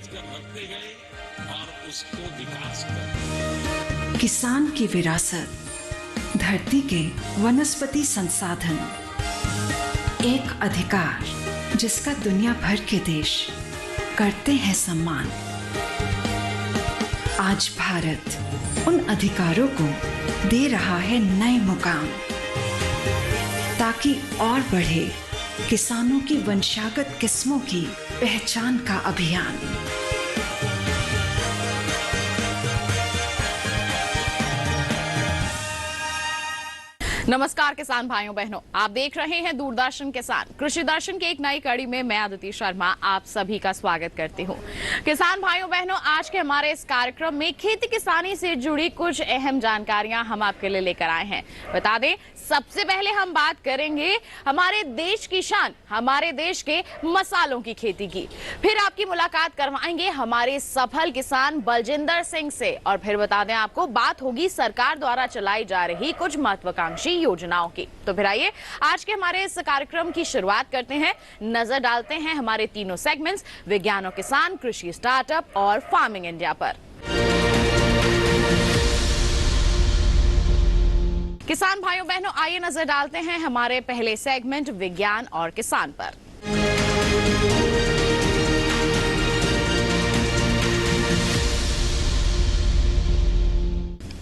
सहेज कर रखते गए और उसको विकास कर। किसान की विरासत, धरती के वनस्पति संसाधन, एक अधिकार जिसका दुनिया भर के देश करते हैं सम्मान। आज भारत उन अधिकारों को दे रहा है नए मुकाम, ताकि और बढ़े किसानों की वंशागत किस्मों की पहचान का अभियान। नमस्कार किसान भाइयों बहनों, आप देख रहे हैं दूरदर्शन किसान। कृषि दर्शन की एक नई कड़ी में मैं अदिति शर्मा आप सभी का स्वागत करती हूं। किसान भाइयों बहनों, आज के हमारे इस कार्यक्रम में खेती किसानी से जुड़ी कुछ अहम जानकारियां हम आपके लिए लेकर आए हैं। बता दें, सबसे पहले हम बात करेंगे हमारे देश की शान, हमारे देश के मसालों की खेती की। फिर आपकी मुलाकात करवाएंगे हमारे सफल किसान बलजिंदर सिंह से, और फिर बता दें आपको बात होगी सरकार द्वारा चलाई जा रही कुछ महत्वाकांक्षी योजनाओं की। तो फिर आइए आज के हमारे इस कार्यक्रम की शुरुआत करते हैं। नजर डालते हैं हमारे तीनों सेगमेंट्स विज्ञान और किसान, कृषि स्टार्टअप और फार्मिंग इंडिया पर। किसान भाइयों बहनों, आइए नजर डालते हैं हमारे पहले सेगमेंट विज्ञान और किसान पर।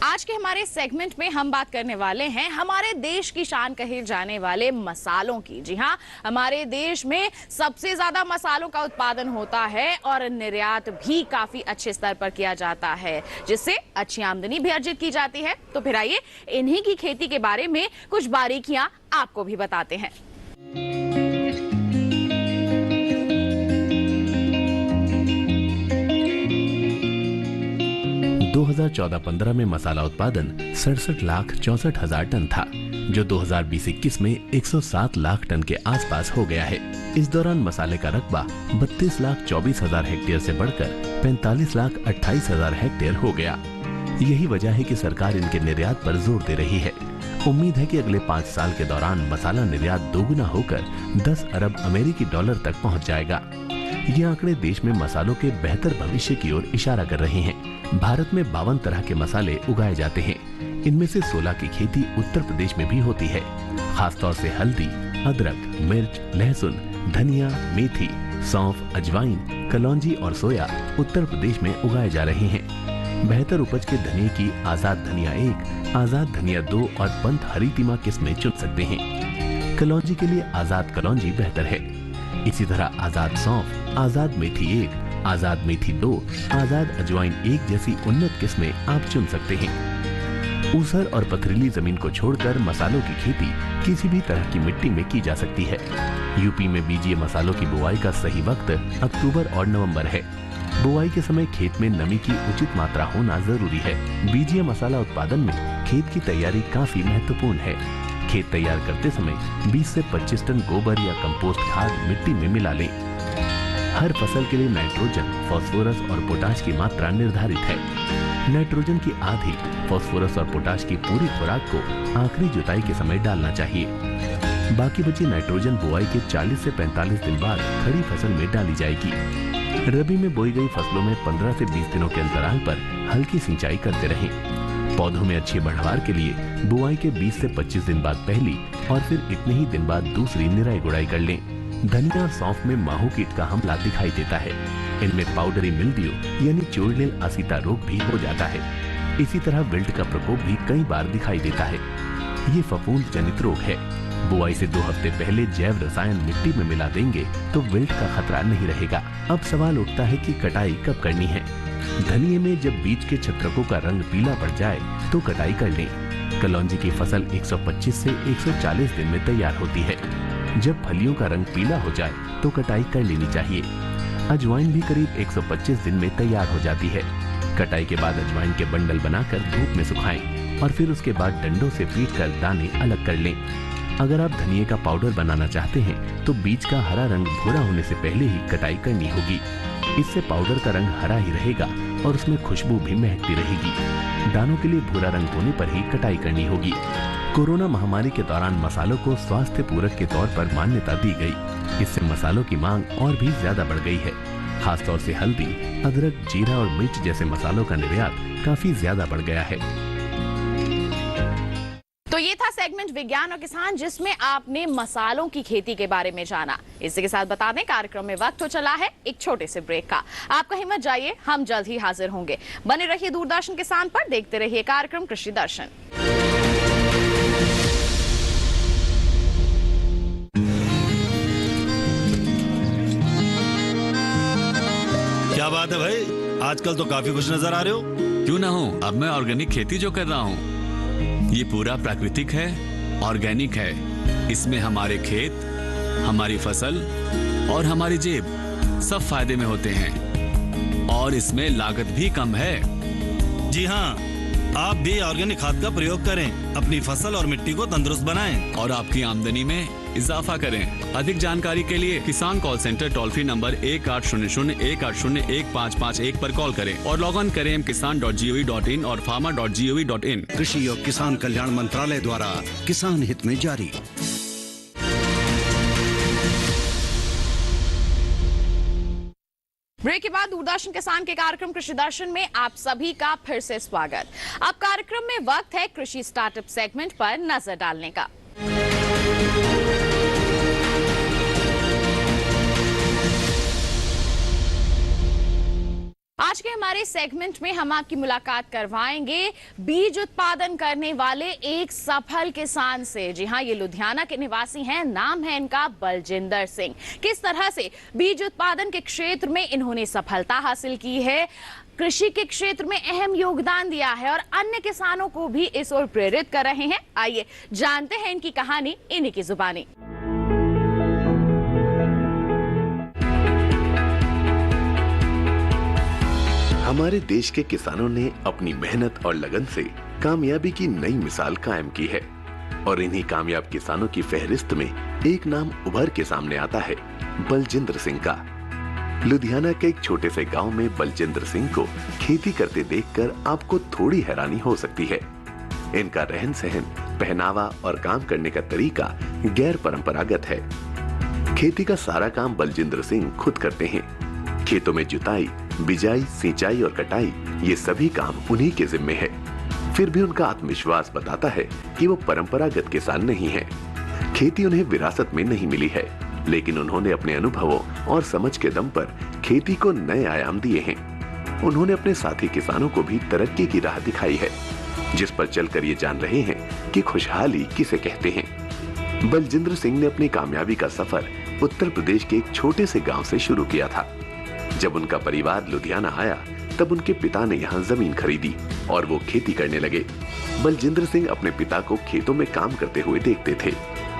आज के हमारे सेगमेंट में हम बात करने वाले हैं हमारे देश की शान कहे जाने वाले मसालों की। जी हां, हमारे देश में सबसे ज्यादा मसालों का उत्पादन होता है और निर्यात भी काफी अच्छे स्तर पर किया जाता है, जिससे अच्छी आमदनी भी अर्जित की जाती है। तो फिर आइए इन्हीं की खेती के बारे में कुछ बारीकियां आपको भी बताते हैं। 2014-15 में मसाला उत्पादन 67,64,000 टन था, जो 2020-21 में 107 लाख टन के आसपास हो गया है। इस दौरान मसाले का रकबा 32,24,000 हेक्टेयर से बढ़कर 45,28,000 हेक्टेयर हो गया। यही वजह है कि सरकार इनके निर्यात पर जोर दे रही है। उम्मीद है कि अगले 5 साल के दौरान मसाला निर्यात दोगुना होकर 10 अरब अमेरिकी डॉलर तक पहुंच जाएगा। ये आंकड़े देश में मसालों के बेहतर भविष्य की ओर इशारा कर रहे हैं। भारत में 52 तरह के मसाले उगाए जाते हैं। इनमें से 16 की खेती उत्तर प्रदेश में भी होती है। खासतौर से हल्दी, अदरक, मिर्च, लहसुन, धनिया, मेथी, सौंफ, अजवाइन, कलौंजी और सोया उत्तर प्रदेश में उगाए जा रहे हैं। बेहतर उपज के धनिये की आजाद धनिया 1, आजाद धनिया 2 और पंत हरीतिमा किस्में चुन सकते हैं। कलौंजी के लिए आजाद कलौंजी बेहतर है। इसी तरह आजाद सौंफ, आजाद मेथी 1, आजाद मेथी 2, आजाद अजवाइन 1 जैसी उन्नत किस्में आप चुन सकते हैं। ऊसर और पथरीली जमीन को छोड़कर मसालों की खेती किसी भी तरह की मिट्टी में की जा सकती है। यूपी में बीजीय मसालों की बुआई का सही वक्त अक्टूबर और नवंबर है। बुआई के समय खेत में नमी की उचित मात्रा होना जरूरी है। बीजीय मसाला उत्पादन में खेत की तैयारी काफी महत्वपूर्ण है। खेत तैयार करते समय 20 से 25 टन गोबर या कंपोस्ट खाद मिट्टी में मिला लें। हर फसल के लिए नाइट्रोजन, फास्फोरस और पोटाश की मात्रा निर्धारित है। नाइट्रोजन की आधी, फास्फोरस और पोटाश की पूरी खुराक को आखिरी जुताई के समय डालना चाहिए। बाकी बची नाइट्रोजन बुआई के 40 से 45 दिन बाद खड़ी फसल में डाली जाएगी। रबी में बोई गई फसलों में 15 से 20 दिनों के अंतराल पर हल्की सिंचाई करते रहें। पौधों में अच्छी बढ़वार के लिए बुआई के 20 से 25 दिन बाद पहली और फिर इतने ही दिन बाद दूसरी निराई गुड़ाई कर लें। धनिया और सौंफ में माहू कीट का हमला दिखाई देता है। इनमें पाउडरी मिल्ड्यू यानी चोइडल असीता रोग भी हो जाता है। इसी तरह विल्ट का प्रकोप भी कई बार दिखाई देता है। ये फफूंद जनित रोग है। बुआई से 2 हफ्ते पहले जैव रसायन मिट्टी में मिला देंगे तो विल्ट का खतरा नहीं रहेगा। अब सवाल उठता है कि कटाई कब करनी है। धनिये में जब बीज के छत्रकों का रंग पीला पड़ जाए तो कटाई कर लें। कलौंजी की फसल 125 से 140 दिन में तैयार होती है। जब फलियों का रंग पीला हो जाए तो कटाई कर लेनी चाहिए। अजवाइन भी करीब 125 दिन में तैयार हो जाती है। कटाई के बाद अजवाइन के बंडल बनाकर धूप में सुखाएं और फिर उसके बाद डंडों से पीटकर दाने अलग कर लें। अगर आप धनिये का पाउडर बनाना चाहते हैं तो बीज का हरा रंग भूरा होने से पहले ही कटाई करनी होगी। इससे पाउडर का रंग हरा ही रहेगा और उसमें खुशबू भी महकती रहेगी। दानों के लिए भूरा रंग होने पर ही कटाई करनी होगी। कोरोना महामारी के दौरान मसालों को स्वास्थ्य पूरक के तौर पर मान्यता दी गई। इससे मसालों की मांग और भी ज्यादा बढ़ गई है। खासतौर से हल्दी, अदरक, जीरा और मिर्च जैसे मसालों का निर्यात काफी ज्यादा बढ़ गया है। तो ये था सेगमेंट विज्ञान और किसान, जिसमें आपने मसालों की खेती के बारे में जाना। इसी के साथ बता दें, कार्यक्रम में वक्त हो चला है एक छोटे से ब्रेक का। आप कहीं मत जाइए, हम जल्द ही हाजिर होंगे। बने रहिए दूरदर्शन किसान पर, देखते रहिए कार्यक्रम कृषि दर्शन। क्या बात है भाई, आजकल तो काफी खुश नजर आ रहे हो। क्यों ना हो, अब मैं ऑर्गेनिक खेती जो कर रहा हूँ ये पूरा प्राकृतिक है, ऑर्गेनिक है। इसमें हमारे खेत, हमारी फसल और हमारी जेब सब फायदे में होते हैं और इसमें लागत भी कम है। जी हाँ, आप भी ऑर्गेनिक खाद का प्रयोग करें, अपनी फसल और मिट्टी को तंदुरुस्त बनाएं और आपकी आमदनी में इजाफा करें। अधिक जानकारी के लिए किसान call centre toll free number 1800-180-1551 पर कॉल करें और लॉग ऑन करें kisan.gov.in और farmer.gov.in। कृषि और किसान कल्याण मंत्रालय द्वारा किसान हित में जारी। ब्रेक के बाद दूरदर्शन किसान के कार्यक्रम कृषि दर्शन में आप सभी का फिर से स्वागत। अब कार्यक्रम में वक्त है कृषि स्टार्टअप सेगमेंट पर नजर डालने का। आज के हमारे सेगमेंट में हम आपकी मुलाकात करवाएंगे बीज उत्पादन करने वाले एक सफल किसान से। जी हां, ये लुधियाना के निवासी हैं, नाम है इनका बलजिंदर सिंह। किस तरह से बीज उत्पादन के क्षेत्र में इन्होंने सफलता हासिल की है, कृषि के क्षेत्र में अहम योगदान दिया है और अन्य किसानों को भी इस ओर प्रेरित कर रहे हैं। आइए जानते हैं इनकी कहानी इन्हीं की जुबानी। हमारे देश के किसानों ने अपनी मेहनत और लगन से कामयाबी की नई मिसाल कायम की है और इन्हीं कामयाब किसानों की फहरिस्त में एक नाम उभर के सामने आता है, बलजिंदर सिंह का। लुधियाना के एक छोटे से गांव में बलजिंदर सिंह को खेती करते देखकर आपको थोड़ी हैरानी हो सकती है। इनका रहन सहन, पहनावा और काम करने का तरीका गैर परंपरागत है। खेती का सारा काम बलजिंदर सिंह खुद करते हैं। खेतों में जुताई, बिजाई, सिंचाई और कटाई, ये सभी काम उन्हीं के जिम्मे है। फिर भी उनका आत्मविश्वास बताता है कि वो परंपरागत किसान नहीं है। खेती उन्हें विरासत में नहीं मिली है, लेकिन उन्होंने अपने अनुभवों और समझ के दम पर खेती को नए आयाम दिए हैं। उन्होंने अपने साथी किसानों को भी तरक्की की राह दिखाई है, जिस पर चलकर ये जान रहे हैं कि खुशहाली किसे कहते हैं। बलजिंदर सिंह ने अपनी कामयाबी का सफर उत्तर प्रदेश के एक छोटे से गांव से शुरू किया था। जब उनका परिवार लुधियाना आया, तब उनके पिता ने यहाँ जमीन खरीदी और वो खेती करने लगे। बलजिंदर सिंह अपने पिता को खेतों में काम करते हुए देखते थे।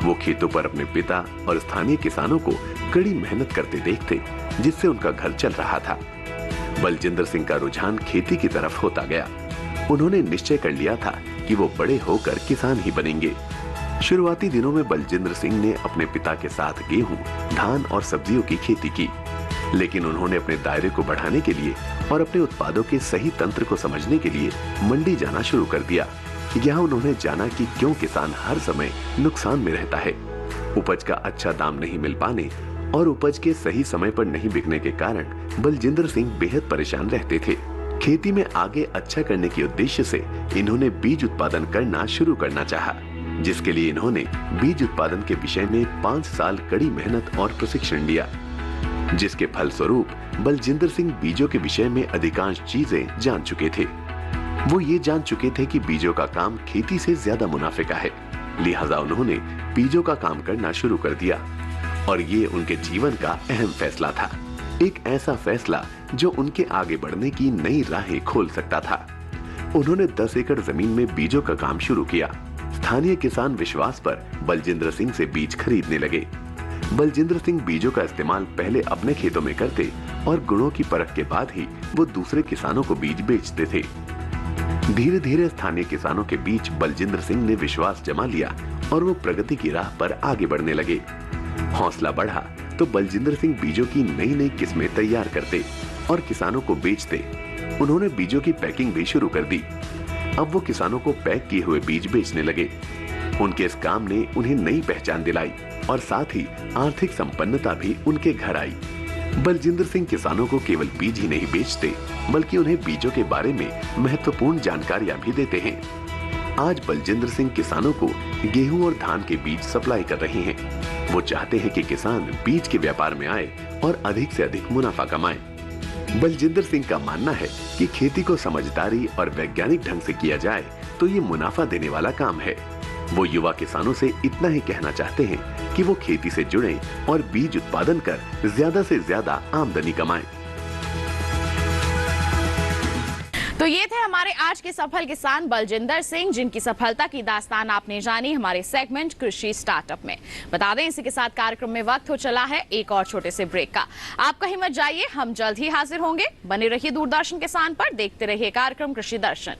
वो खेतों पर अपने पिता और स्थानीय किसानों को कड़ी मेहनत करते देखते, जिससे उनका घर चल रहा था। बलजिंदर सिंह का रुझान खेती की तरफ होता गया। उन्होंने निश्चय कर लिया था कि वो बड़े होकर किसान ही बनेंगे। शुरुआती दिनों में बलजिंदर सिंह ने अपने पिता के साथ गेहूं, धान और सब्जियों की खेती की, लेकिन उन्होंने अपने दायरे को बढ़ाने के लिए और अपने उत्पादों के सही तंत्र को समझने के लिए मंडी जाना शुरू कर दिया। यहाँ उन्होंने जाना कि क्यों किसान हर समय नुकसान में रहता है। उपज का अच्छा दाम नहीं मिल पाने और उपज के सही समय पर नहीं बिकने के कारण बलजिंदर सिंह बेहद परेशान रहते थे। खेती में आगे अच्छा करने के उद्देश्य से इन्होंने बीज उत्पादन करना शुरू करना चाहा, जिसके लिए इन्होंने बीज उत्पादन के विषय में 5 साल कड़ी मेहनत और प्रशिक्षण लिया, जिसके फलस्वरूप बलजिंदर सिंह बीजों के विषय में अधिकांश चीजें जान चुके थे। वो ये जान चुके थे कि बीजों का काम खेती से ज्यादा मुनाफे का है, लिहाजा उन्होंने बीजों का काम करना शुरू कर दिया और ये उनके जीवन का अहम फैसला था। एक ऐसा फैसला जो उनके आगे बढ़ने की नई राहें खोल सकता था। उन्होंने 10 एकड़ जमीन में बीजों का काम शुरू किया। स्थानीय किसान विश्वास पर बलजिंदर सिंह से बीज खरीदने लगे। बलजिंदर सिंह बीजों का इस्तेमाल पहले अपने खेतों में करते और गुणों की परख के बाद ही वो दूसरे किसानों को बीज बेचते थे। धीरे धीरे स्थानीय किसानों के बीच बलजिंदर सिंह ने विश्वास जमा लिया और वो प्रगति की राह पर आगे बढ़ने लगे। हौसला बढ़ा तो बलजिंदर सिंह बीजों की नई नई किस्में तैयार करते और किसानों को बेचते। उन्होंने बीजों की पैकिंग भी शुरू कर दी। अब वो किसानों को पैक किए हुए बीज बेचने लगे। उनके इस काम ने उन्हें नई पहचान दिलाई और साथ ही आर्थिक संपन्नता भी उनके घर आई। बलजिंदर सिंह किसानों को केवल बीज ही नहीं बेचते, बल्कि उन्हें बीजों के बारे में महत्वपूर्ण जानकारियां भी देते हैं। आज बलजिंदर सिंह किसानों को गेहूं और धान के बीज सप्लाई कर रहे हैं। वो चाहते हैं कि किसान बीज के व्यापार में आए और अधिक से अधिक मुनाफा कमाए। बलजिंदर सिंह का मानना है कि खेती को समझदारी और वैज्ञानिक ढंग से किया जाए तो ये मुनाफा देने वाला काम है। वो युवा किसानों से इतना ही कहना चाहते हैं कि वो खेती से जुड़ें और बीज उत्पादन कर ज्यादा से ज्यादा आमदनी कमाएं। तो ये थे हमारे आज के सफल किसान बलजिंदर सिंह, जिनकी सफलता की दास्तान आपने जानी हमारे सेगमेंट कृषि स्टार्टअप में। बता दें, इसी के साथ कार्यक्रम में वक्त हो चला है एक और छोटे से ब्रेक का। आप कहीं मत जाइए, हम जल्द ही हाजिर होंगे। बने रहिए दूरदर्शन किसान पर, देखते रहिए कार्यक्रम कृषि दर्शन।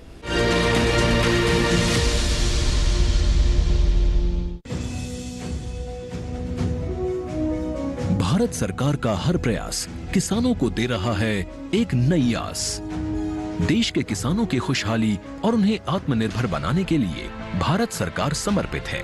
भारत सरकार का हर प्रयास किसानों को दे रहा है एक नई आस। देश के किसानों की खुशहाली और उन्हें आत्मनिर्भर बनाने के लिए भारत सरकार समर्पित है।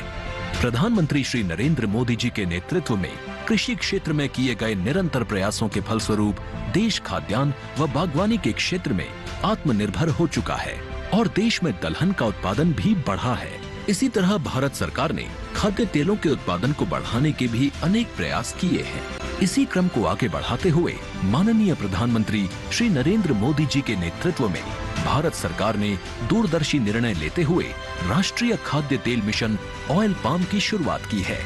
प्रधानमंत्री श्री नरेंद्र मोदी जी के नेतृत्व में कृषि क्षेत्र में किए गए निरंतर प्रयासों के फलस्वरूप देश खाद्यान्न व बागवानी के क्षेत्र में आत्मनिर्भर हो चुका है और देश में दलहन का उत्पादन भी बढ़ा है। इसी तरह भारत सरकार ने खाद्य तेलों के उत्पादन को बढ़ाने के भी अनेक प्रयास किए हैं। इसी क्रम को आगे बढ़ाते हुए माननीय प्रधानमंत्री श्री नरेंद्र मोदी जी के नेतृत्व में भारत सरकार ने दूरदर्शी निर्णय लेते हुए राष्ट्रीय खाद्य तेल मिशन ऑयल पाम की शुरुआत की है।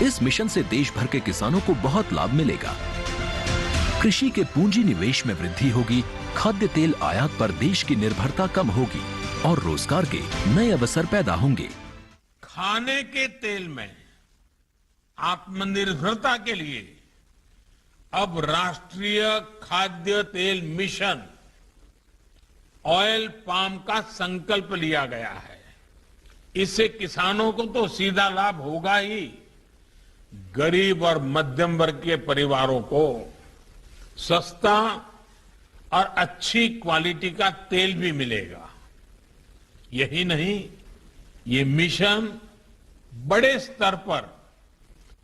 इस मिशन से देश भर के किसानों को बहुत लाभ मिलेगा। कृषि के पूंजी निवेश में वृद्धि होगी, खाद्य तेल आयात पर देश की निर्भरता कम होगी और रोजगार के नए अवसर पैदा होंगे। खाने के तेल में आत्मनिर्भरता के लिए अब राष्ट्रीय खाद्य तेल मिशन ऑयल पाम का संकल्प लिया गया है। इससे किसानों को तो सीधा लाभ होगा ही, गरीब और मध्यम वर्ग के परिवारों को सस्ता और अच्छी क्वालिटी का तेल भी मिलेगा। यही नहीं, ये मिशन बड़े स्तर पर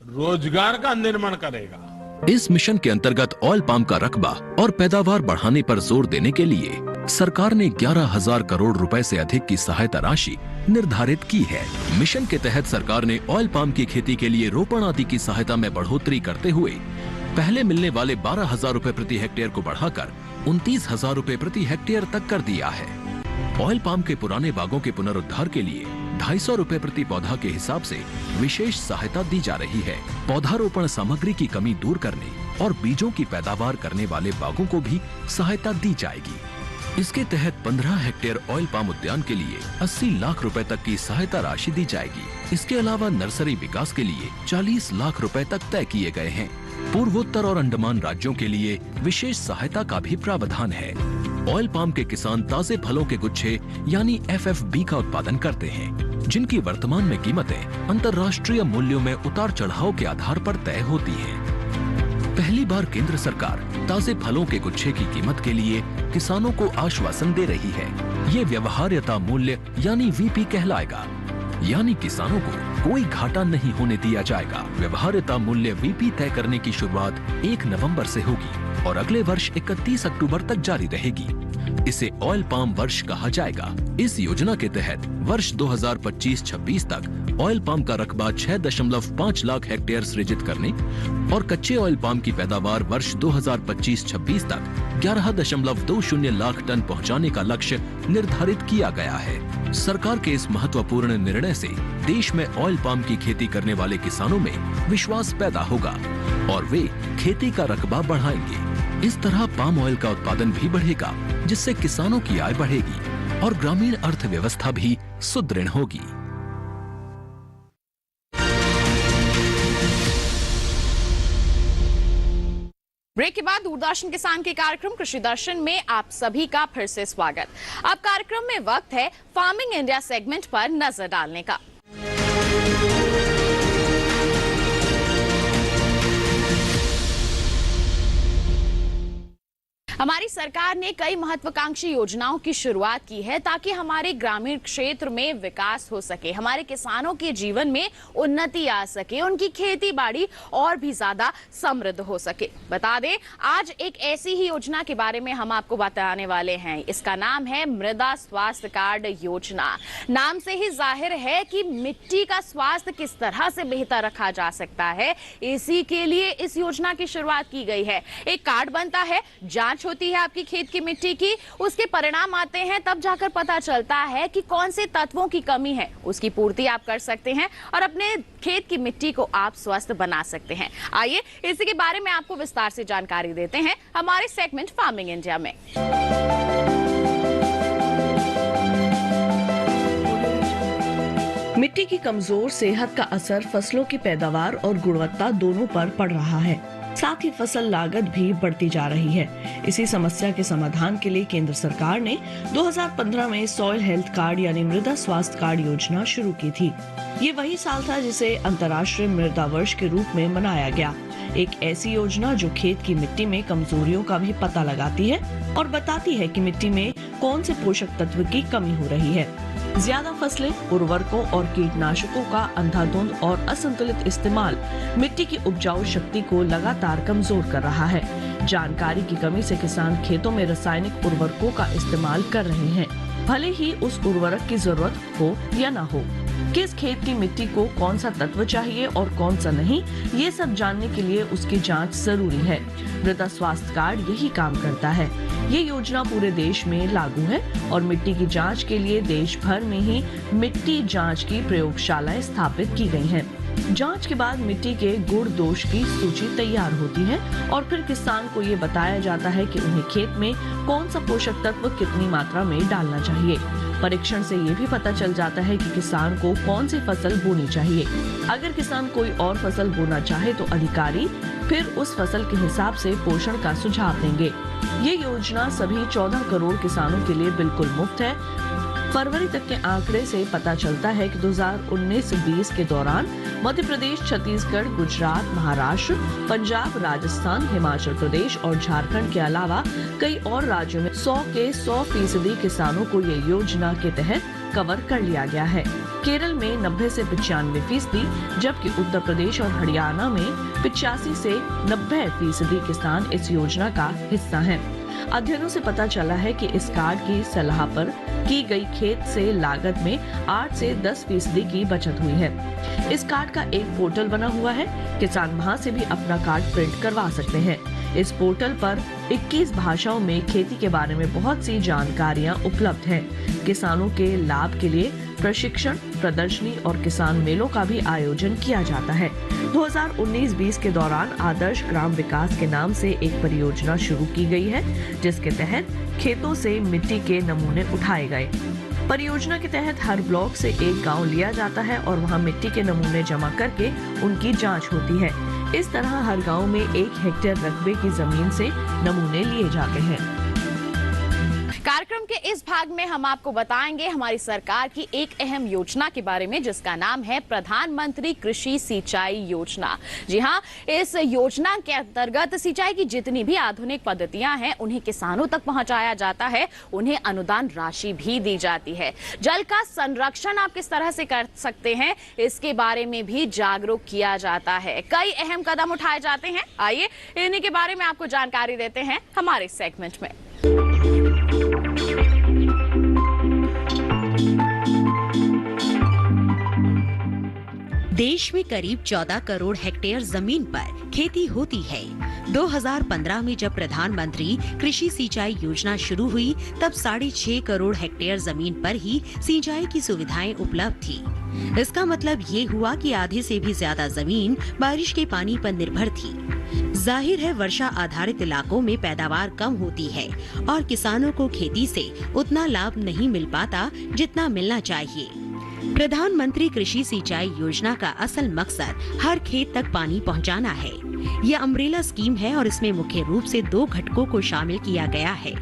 रोजगार का निर्माण करेगा। इस मिशन के अंतर्गत ऑयल पाम का रकबा और पैदावार बढ़ाने पर जोर देने के लिए सरकार ने 11,000 करोड़ रुपए से अधिक की सहायता राशि निर्धारित की है। मिशन के तहत सरकार ने ऑयल पाम की खेती के लिए रोपण आदि की सहायता में बढ़ोतरी करते हुए पहले मिलने वाले 12,000 रुपए प्रति हेक्टेयर को बढ़ाकर 29,000 रुपए प्रति हेक्टेयर तक कर दिया है। ऑयल पाम के पुराने बागों के पुनरुद्धार के लिए 250 रुपए प्रति पौधा के हिसाब से विशेष सहायता दी जा रही है। पौधारोपण सामग्री की कमी दूर करने और बीजों की पैदावार करने वाले बागों को भी सहायता दी जाएगी। इसके तहत 15 हेक्टेयर ऑयल पाम उद्यान के लिए 80 लाख रुपए तक की सहायता राशि दी जाएगी। इसके अलावा नर्सरी विकास के लिए 40 लाख रुपए तक तय किए गए हैं। पूर्वोत्तर और अंडमान राज्यों के लिए विशेष सहायता का भी प्रावधान है। ऑयल पाम के किसान ताजे फलों के गुच्छे यानी FFB का उत्पादन करते हैं, जिनकी वर्तमान में कीमतें अंतर्राष्ट्रीय मूल्यों में उतार चढ़ाव के आधार पर तय होती हैं। पहली बार केंद्र सरकार ताजे फलों के गुच्छे की कीमत के लिए किसानों को आश्वासन दे रही है। ये व्यवहार्यता मूल्य यानी VP कहलाएगा, यानी किसानों को कोई घाटा नहीं होने दिया जाएगा। व्यवहार्यता मूल्य VP तय करने की शुरुआत 1 नवंबर से होगी और अगले वर्ष 31 अक्टूबर तक जारी रहेगी। इसे ऑयल पाम वर्ष कहा जाएगा। इस योजना के तहत वर्ष 2025-26 तक ऑयल पाम का रकबा 6.5 लाख हेक्टेयर सृजित करने और कच्चे ऑयल पाम की पैदावार वर्ष 2025-26 तक 11.20 लाख टन पहुंचाने का लक्ष्य निर्धारित किया गया है। सरकार के इस महत्वपूर्ण निर्णय से देश में ऑयल पाम की खेती करने वाले किसानों में विश्वास पैदा होगा और वे खेती का रकबा बढ़ाएंगे। इस तरह पाम ऑयल का उत्पादन भी बढ़ेगा, जिससे किसानों की आय बढ़ेगी और ग्रामीण अर्थव्यवस्था भी सुदृढ़ होगी। ब्रेक के बाद दूरदर्शन किसान के कार्यक्रम कृषि दर्शन में आप सभी का फिर से स्वागत। अब कार्यक्रम में वक्त है फार्मिंग इंडिया सेगमेंट पर नजर डालने का। हमारी सरकार ने कई महत्वाकांक्षी योजनाओं की शुरुआत की है ताकि हमारे ग्रामीण क्षेत्र में विकास हो सके, हमारे किसानों के जीवन में उन्नति आ सके, उनकी खेती बाड़ी और भी ज्यादा समृद्ध हो सके। बता दें, आज एक ऐसी ही योजना के बारे में हम आपको बताने वाले हैं। इसका नाम है मृदा स्वास्थ्य कार्ड योजना। नाम से ही जाहिर है कि मिट्टी का स्वास्थ्य किस तरह से बेहतर रखा जा सकता है, इसी के लिए इस योजना की शुरुआत की गई है। एक कार्ड बनता है, जांच होती है आपकी खेत की मिट्टी की, उसके परिणाम आते हैं, तब जाकर पता चलता है कि कौन से तत्वों की कमी है, उसकी पूर्ति आप कर सकते हैं और अपने खेत की मिट्टी को आप स्वस्थ बना सकते हैं। आइए इसी के बारे में आपको विस्तार से जानकारी देते हैं हमारे सेगमेंट फार्मिंग इंडिया में। मिट्टी की कमजोर सेहत का असर फसलों की पैदावार और गुणवत्ता दोनों पर पड़ रहा है। साथ ही फसल लागत भी बढ़ती जा रही है। इसी समस्या के समाधान के लिए केंद्र सरकार ने 2015 में सॉइल हेल्थ कार्ड यानी मृदा स्वास्थ्य कार्ड योजना शुरू की थी। ये वही साल था जिसे अंतर्राष्ट्रीय मृदा वर्ष के रूप में मनाया गया। एक ऐसी योजना जो खेत की मिट्टी में कमजोरियों का भी पता लगाती है और बताती है कि मिट्टी में कौन से पोषक तत्व की कमी हो रही है। ज्यादा फसलें, उर्वरकों और कीटनाशकों का अंधाधुंध और असंतुलित इस्तेमाल मिट्टी की उपजाऊ शक्ति को लगातार कमजोर कर रहा है। जानकारी की कमी से किसान खेतों में रासायनिक उर्वरकों का इस्तेमाल कर रहे हैं, भले ही उस उर्वरक की जरूरत हो या न हो। किस खेत की मिट्टी को कौन सा तत्व चाहिए और कौन सा नहीं, ये सब जानने के लिए उसकी जांच जरूरी है। मृदा स्वास्थ्य कार्ड यही काम करता है। ये योजना पूरे देश में लागू है और मिट्टी की जांच के लिए देश भर में ही मिट्टी जांच की प्रयोगशालाएं स्थापित की गई हैं। जांच के बाद मिट्टी के गुण दोष की सूची तैयार होती है और फिर किसान को ये बताया जाता है कि उन्हें खेत में कौन सा पोषक तत्व कितनी मात्रा में डालना चाहिए। परीक्षण से ये भी पता चल जाता है कि किसान को कौन सी फसल बोनी चाहिए। अगर किसान कोई और फसल बोना चाहे तो अधिकारी फिर उस फसल के हिसाब से पोषण का सुझाव देंगे। ये योजना सभी 14 करोड़ किसानों के लिए बिल्कुल मुफ्त है। फरवरी तक के आंकड़े से पता चलता है कि 2019-20 के दौरान मध्य प्रदेश, छत्तीसगढ़, गुजरात, महाराष्ट्र, पंजाब, राजस्थान, हिमाचल प्रदेश और झारखंड के अलावा कई और राज्यों में 100 के 100% किसानों को ये योजना के तहत कवर कर लिया गया है। केरल में 90 से 95%, जबकि उत्तर प्रदेश और हरियाणा में 85 से 90% किसान इस योजना का हिस्सा हैं। अध्ययनों से पता चला है कि इस कार्ड की सलाह पर की गई खेत से लागत में 8 से 10% की बचत हुई है। इस कार्ड का एक पोर्टल बना हुआ है, किसान वहां से भी अपना कार्ड प्रिंट करवा सकते हैं। इस पोर्टल पर 21 भाषाओं में खेती के बारे में बहुत सी जानकारियां उपलब्ध हैं। किसानों के लाभ के लिए प्रशिक्षण, प्रदर्शनी और किसान मेलों का भी आयोजन किया जाता है। 2019-20 के दौरान आदर्श ग्राम विकास के नाम से एक परियोजना शुरू की गई है, जिसके तहत खेतों से मिट्टी के नमूने उठाए गए। परियोजना के तहत हर ब्लॉक से एक गांव लिया जाता है और वहां मिट्टी के नमूने जमा करके उनकी जांच होती है। इस तरह हर गांव में 1 हेक्टेयर रकबे की जमीन से नमूने लिए जाते हैं। कार्यक्रम के इस भाग में हम आपको बताएंगे हमारी सरकार की एक अहम योजना के बारे में, जिसका नाम है प्रधानमंत्री कृषि सिंचाई योजना। जी हाँ, इस योजना के अंतर्गत सिंचाई की जितनी भी आधुनिक पद्धतियां हैं उन्हें किसानों तक पहुंचाया जाता है, उन्हें अनुदान राशि भी दी जाती है। जल का संरक्षण आप किस तरह से कर सकते हैं, इसके बारे में भी जागरूक किया जाता है। कई अहम कदम उठाए जाते हैं। आइए इन्हीं के बारे में आपको जानकारी देते हैं हमारे सेगमेंट में। देश में करीब 14 करोड़ हेक्टेयर जमीन पर खेती होती है। 2015 में जब प्रधानमंत्री कृषि सिंचाई योजना शुरू हुई तब 6.5 करोड़ हेक्टेयर जमीन पर ही सिंचाई की सुविधाएं उपलब्ध थी। इसका मतलब ये हुआ कि आधे से भी ज्यादा जमीन बारिश के पानी पर निर्भर थी। जाहिर है वर्षा आधारित इलाकों में पैदावार कम होती है और किसानों को खेती से उतना लाभ नहीं मिल पाता जितना मिलना चाहिए। प्रधानमंत्री कृषि सिंचाई योजना का असल मकसद हर खेत तक पानी पहुंचाना है। यह अम्ब्रेला स्कीम है और इसमें मुख्य रूप से 2 घटकों को शामिल किया गया है।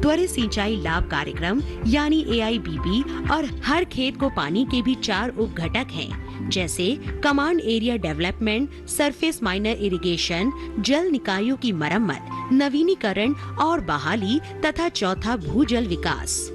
त्वरित सिंचाई लाभ कार्यक्रम यानी AIBP और हर खेत को पानी के भी 4 उप घटक हैं, जैसे command area development, surface miner irrigation, जल निकायों की मरम्मत, नवीनीकरण और बहाली तथा चौथा भूजल विकास।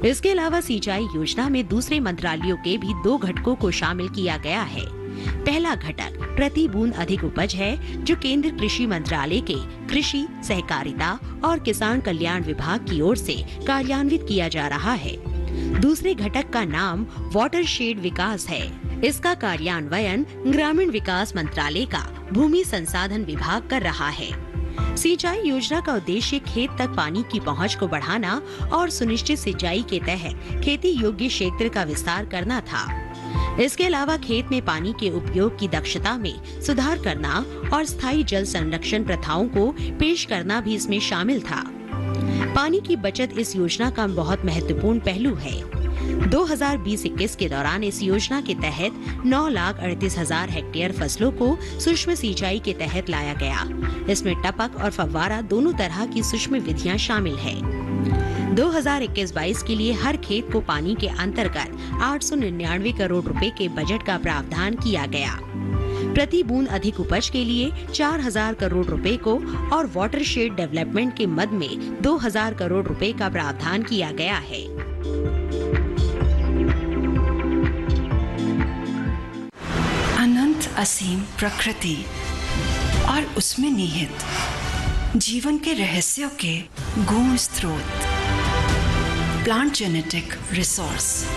इसके अलावा सिंचाई योजना में दूसरे मंत्रालयों के भी 2 घटकों को शामिल किया गया है। पहला घटक प्रति बूंद अधिक उपज है, जो केंद्र कृषि मंत्रालय के कृषि, सहकारिता और किसान कल्याण विभाग की ओर से कार्यान्वित किया जा रहा है। दूसरे घटक का नाम वाटरशेड विकास है। इसका कार्यान्वयन ग्रामीण विकास मंत्रालय का भूमि संसाधन विभाग कर रहा है। सिंचाई योजना का उद्देश्य खेत तक पानी की पहुंच को बढ़ाना और सुनिश्चित सिंचाई के तहत खेती योग्य क्षेत्र का विस्तार करना था। इसके अलावा खेत में पानी के उपयोग की दक्षता में सुधार करना और स्थायी जल संरक्षण प्रथाओं को पेश करना भी इसमें शामिल था। पानी की बचत इस योजना का बहुत महत्वपूर्ण पहलू है। 2020-21 के दौरान इस योजना के तहत 9,38,000 हेक्टेयर फसलों को सूक्ष्म सिंचाई के तहत लाया गया। इसमें टपक और फव्वारा दोनों तरह की सूक्ष्म विधियां शामिल है। 2021-22 के लिए हर खेत को पानी के अंतर्गत 899 करोड़ रुपए के बजट का प्रावधान किया गया। प्रति बूंद अधिक उपज के लिए 4,000 करोड़ रुपए को और वाटरशेड डेवलपमेंट के मद में 2,000 करोड़ रुपए का प्रावधान किया गया है। अनंत असीम प्रकृति और उसमें निहित जीवन के रहस्यों के गूढ़ स्रोत, प्लांट जेनेटिक रिसोर्स।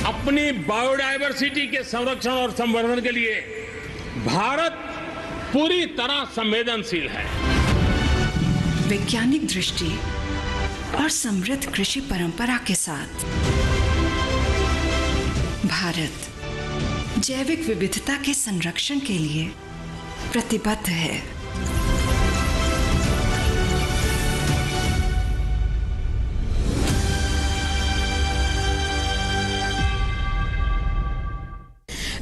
अपनी बायोडायवर्सिटी के संरक्षण और संवर्धन के लिए भारत पूरी तरह संवेदनशील है। वैज्ञानिक दृष्टि और समृद्ध कृषि परंपरा के साथ भारत जैविक विविधता के संरक्षण के लिए प्रतिबद्ध है।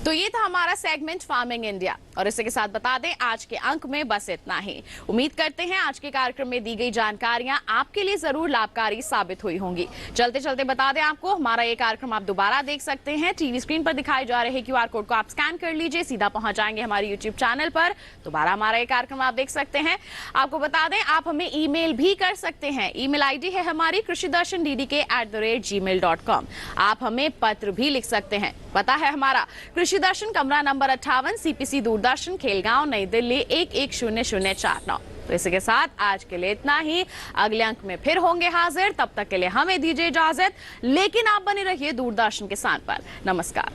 तो ये था हमारा सेगमेंट फार्मिंग इंडिया, और इसी के साथ बता दें आज के अंक में बस इतना ही। उम्मीद करते हैं आज के कार्यक्रम में दी गई जानकारियां आपके लिए जरूर लाभकारी साबित हुई होंगी। चलते चलते बता दें आपको, हमारा ये कार्यक्रम आप दोबारा देख सकते हैं। टीवी स्क्रीन पर दिखाए जा रहे QR कोड को आप स्कैन कर लीजिए, सीधा पहुंच जाएंगे हमारे YouTube चैनल पर। दोबारा हमारा ये कार्यक्रम आप देख सकते हैं। आपको बता दें आप हमें ईमेल भी कर सकते हैं। ईमेल ID है हमारी krishidarshan@gmail.com। आप हमें पत्र भी लिख सकते हैं। पता है हमारा कृषि दर्शन, कमरा नंबर 58, CPC दूरदर्शन, खेलगांव, नई दिल्ली 110049। तो इसी के साथ आज के लिए इतना ही। अगले अंक में फिर होंगे हाजिर, तब तक के लिए हमें दीजिए इजाजत, लेकिन आप बने रहिए दूरदर्शन किसान पर। नमस्कार।